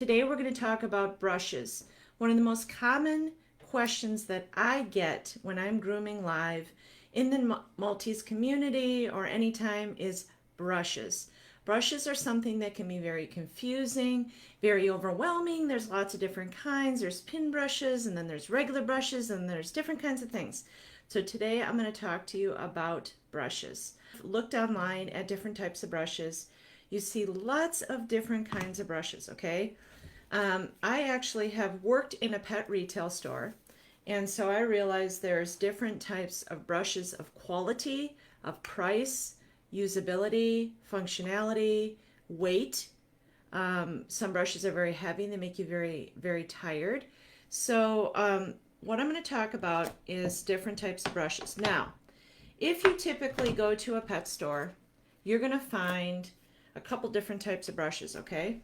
Today we're going to talk about brushes. One of the most common questions that I get when I'm grooming live in the Maltese community or anytime is brushes. Brushes are something that can be very confusing, very overwhelming. There's lots of different kinds. There's pin brushes, and then there's regular brushes, and there's different kinds of things. So today I'm going to talk to you about brushes. Looked online at different types of brushes. You see lots of different kinds of brushes, okay? I actually have worked in a pet retail store, and so I realized there's different types of brushes of quality, of price, usability, functionality, weight. Some brushes are very heavy and they make you very, very tired. So, what I'm going to talk about is different types of brushes. Now, if you typically go to a pet store, you're going to find a couple different types of brushes, okay?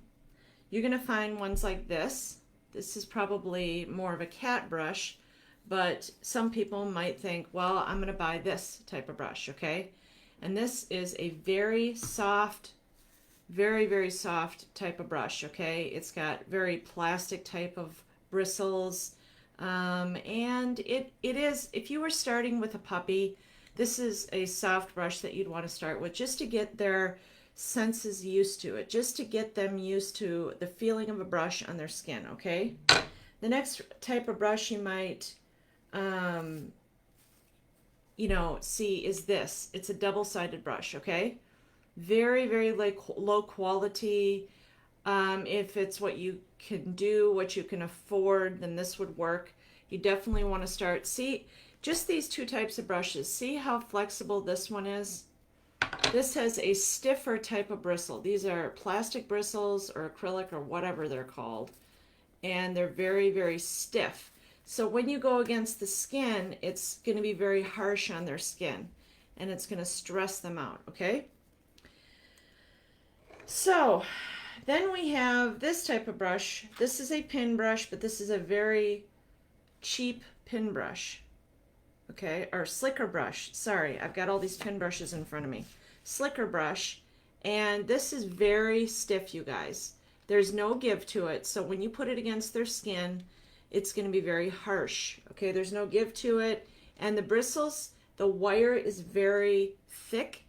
You're going to find ones like this. This is probably more of a cat brush, but some people might think, well, I'm going to buy this type of brush, okay? And this is a very soft, very, very soft type of brush, okay? It's got very plastic type of bristles. And it is, if you were starting with a puppy, this is a soft brush that you'd want to start with just to get their senses used to it, just to get them used to the feeling of a brush on their skin, okay? The next type of brush you might, see is this. It's a double-sided brush, okay? Very, very low quality. If it's what you can do, what you can afford, then this would work. You definitely want to start. See, just these two types of brushes. See how flexible this one is? This has a stiffer type of bristle. These are plastic bristles or acrylic or whatever they're called. And they're very, very stiff. So when you go against the skin, it's going to be very harsh on their skin. And it's going to stress them out, okay? So then we have this type of brush. This is a pin brush, but this is a very cheap pin brush. Okay, or slicker brush. Sorry, I've got all these pin brushes in front of me. Slicker brush, and this is very stiff, you guys. There's no give to it, so when you put it against their skin, it's going to be very harsh. Okay, there's no give to it, and the bristles, the wire is very thick,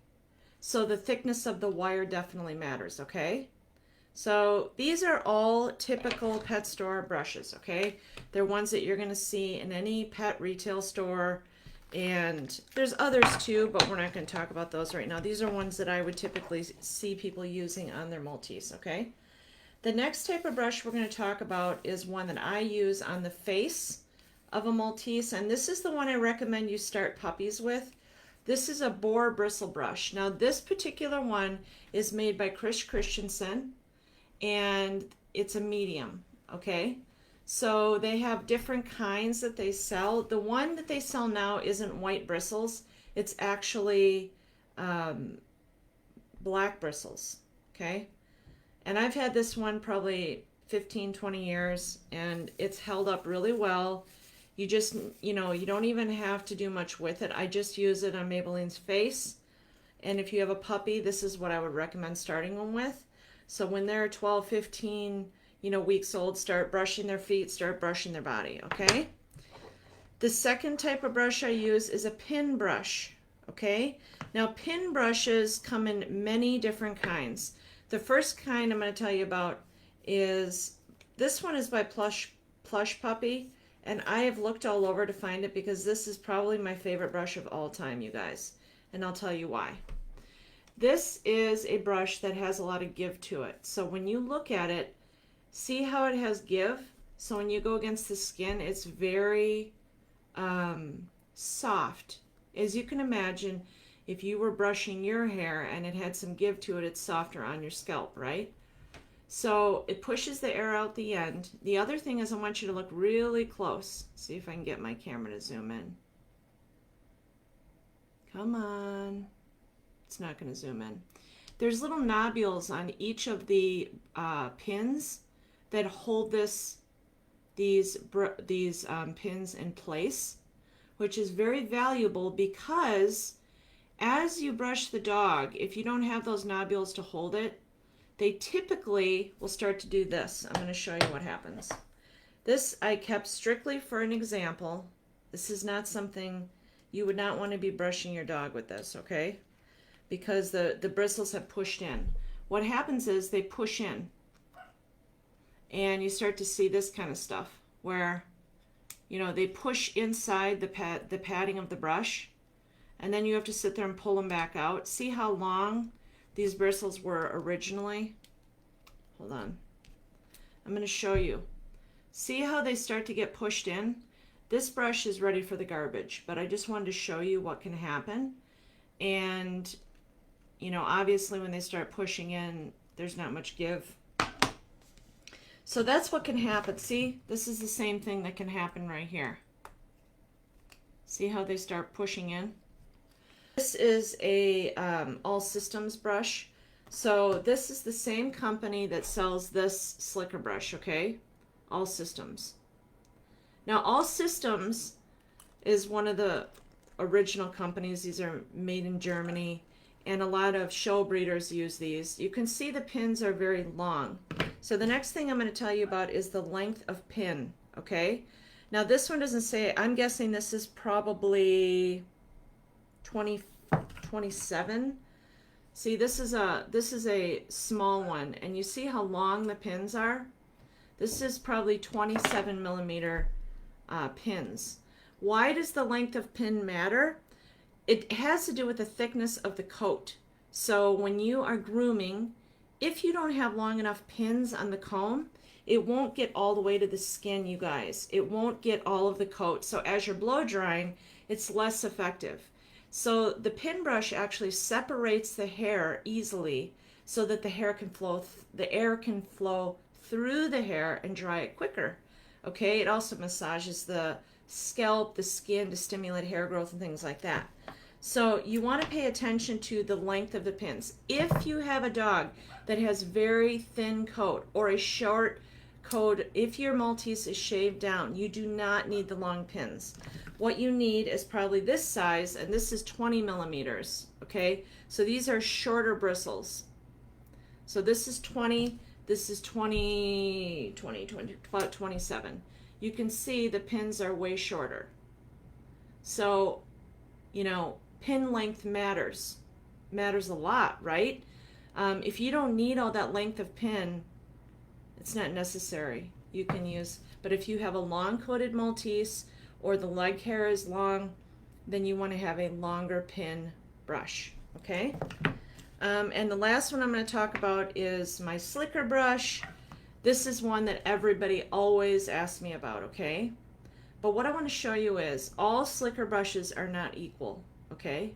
so the thickness of the wire definitely matters, okay? So these are all typical pet store brushes, okay? They're ones that you're going to see in any pet retail store, and there's others too, but we're not going to talk about those right now. These are ones that I would typically see people using on their Maltese, okay? The next type of brush we're going to talk about is one that I use on the face of a Maltese, and this is the one I recommend you start puppies with. This is a Boar bristle brush. Now this particular one is made by Chris Christensen, and it's a medium, okay? So they have different kinds that they sell. The one that they sell now isn't white bristles. It's actually black bristles, okay? And I've had this one probably 15, 20 years, and it's held up really well. You just, you don't even have to do much with it. I just use it on Maybelline's face. And if you have a puppy, this is what I would recommend starting them with. So when they're 12, 15, weeks old, start brushing their feet, start brushing their body, okay? The second type of brush I use is a pin brush, okay? Now, pin brushes come in many different kinds. The first kind I'm going to tell you about is, this one is by Plush Puppy, and I have looked all over to find it because this is probably my favorite brush of all time, you guys, and I'll tell you why. This is a brush that has a lot of give to it. So when you look at it, see how it has give? So when you go against the skin, it's very soft. As you can imagine, if you were brushing your hair and it had some give to it, it's softer on your scalp, right? So it pushes the air out the end. The other thing is I want you to look really close. See if I can get my camera to zoom in. Come on. It's not going to zoom in. There's little nodules on each of the pins that hold these pins in place, which is very valuable because as you brush the dog, if you don't have those nodules to hold it, they typically will start to do this. I'm going to show you what happens. This I kept strictly for an example. This is not something you would not want to be brushing your dog with this, okay? Because the bristles have pushed in. What happens is they push in, and you start to see this kind of stuff where, you know, they push inside the padding of the brush, and then you have to sit there and pull them back out. See how long these bristles were originally? Hold on. I'm going to show you. See how they start to get pushed in? This brush is ready for the garbage, but I just wanted to show you what can happen. And, you know, obviously when they start pushing in, there's not much give. So that's what can happen. See, this is the same thing that can happen right here. See how they start pushing in? This is a all systems brush. So this is the same company that sells this slicker brush, okay? All Systems. Now, All Systems is one of the original companies. These are made in Germany, and a lot of show breeders use these. You can see the pins are very long. So the next thing I'm going to tell you about is the length of pin, okay? Now, this one doesn't say, I'm guessing this is probably 27. See, this is a small one, and you see how long the pins are? This is probably 27 millimeter pins. Why does the length of pin matter? It has to do with the thickness of the coat. So when you are grooming, if you don't have long enough pins on the comb, it won't get all the way to the skin, you guys. It won't get all of the coat. So as you're blow drying, it's less effective. So the pin brush actually separates the hair easily so that the hair can flow, the air can flow through the hair and dry it quicker. Okay, it also massages the scalp, the skin to stimulate hair growth and things like that. So you want to pay attention to the length of the pins. If you have a dog that has very thin coat or a short coat, if your Maltese is shaved down, you do not need the long pins. What you need is probably this size, and this is 20 millimeters, okay? So these are shorter bristles. So this is 20, this is 27. You can see the pins are way shorter. So, you know, pin length matters a lot, right? If you don't need all that length of pin, it's not necessary. You can use, but if you have a long coated Maltese or the leg hair is long, then you want to have a longer pin brush, okay? And the last one I'm going to talk about is my slicker brush. This is one that everybody always asks me about, okay? But what I want to show you is all slicker brushes are not equal, okay?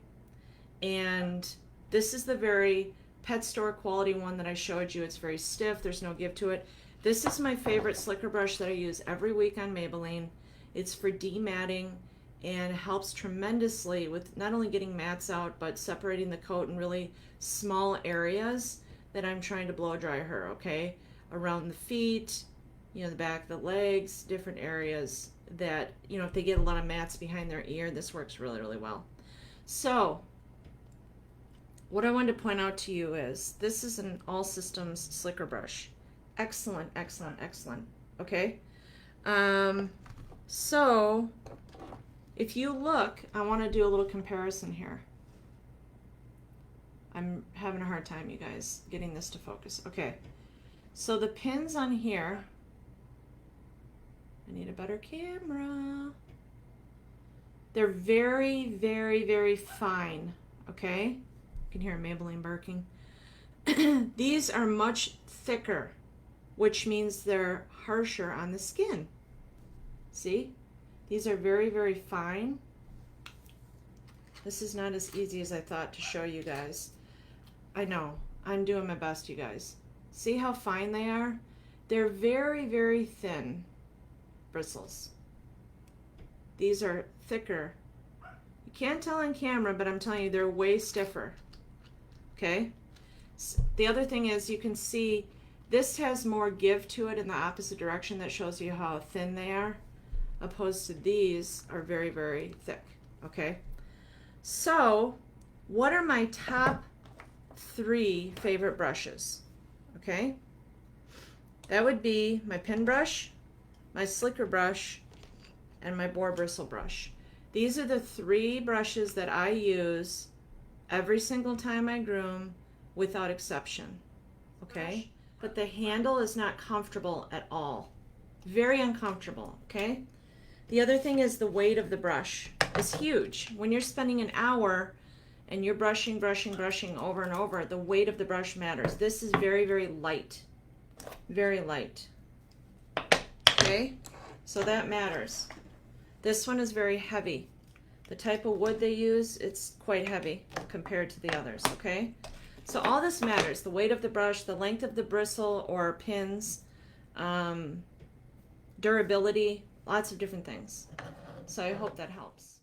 And this is the very pet store quality one that I showed you. It's very stiff. There's no give to it. This is my favorite slicker brush that I use every week on Maybelline. It's for dematting and helps tremendously with not only getting mats out, but separating the coat in really small areas that I'm trying to blow dry her, okay? Around the feet, you know, the back of the legs, different areas that, you know, if they get a lot of mats behind their ear, this works really, really well. So, what I wanted to point out to you is this is an All Systems slicker brush. Excellent, excellent, excellent, okay? So, if you look, I want to do a little comparison here. I'm having a hard time, you guys, getting this to focus. Okay, so the pins on here, I need a better camera. They're very, very, very fine, okay? You can hear Maybelline barking. These are much thicker, which means they're harsher on the skin. See? These are very, very fine. This is not as easy as I thought to show you guys. I know. I'm doing my best, you guys. See how fine they are? They're very, very thin bristles. These are thicker. You can't tell on camera, but I'm telling you, they're way stiffer. Okay? The other thing is you can see this has more give to it in the opposite direction. That shows you how thin they are, opposed to these are very, very thick. Okay? So, what are my top 3 favorite brushes? okay? That would be my pin brush, my slicker brush, and my boar bristle brush. These are the 3 brushes that I use every single time I groom without exception, okay? But the handle is not comfortable at all. Very uncomfortable, okay? The other thing is the weight of the brush is huge. When you're spending an hour and you're brushing over and over, the weight of the brush matters. This is very, very light. Very light. Okay? So that matters. This one is very heavy. The type of wood they use, it's quite heavy compared to the others, okay? So all this matters. The weight of the brush, the length of the bristle or pins, durability, lots of different things. So I hope that helps.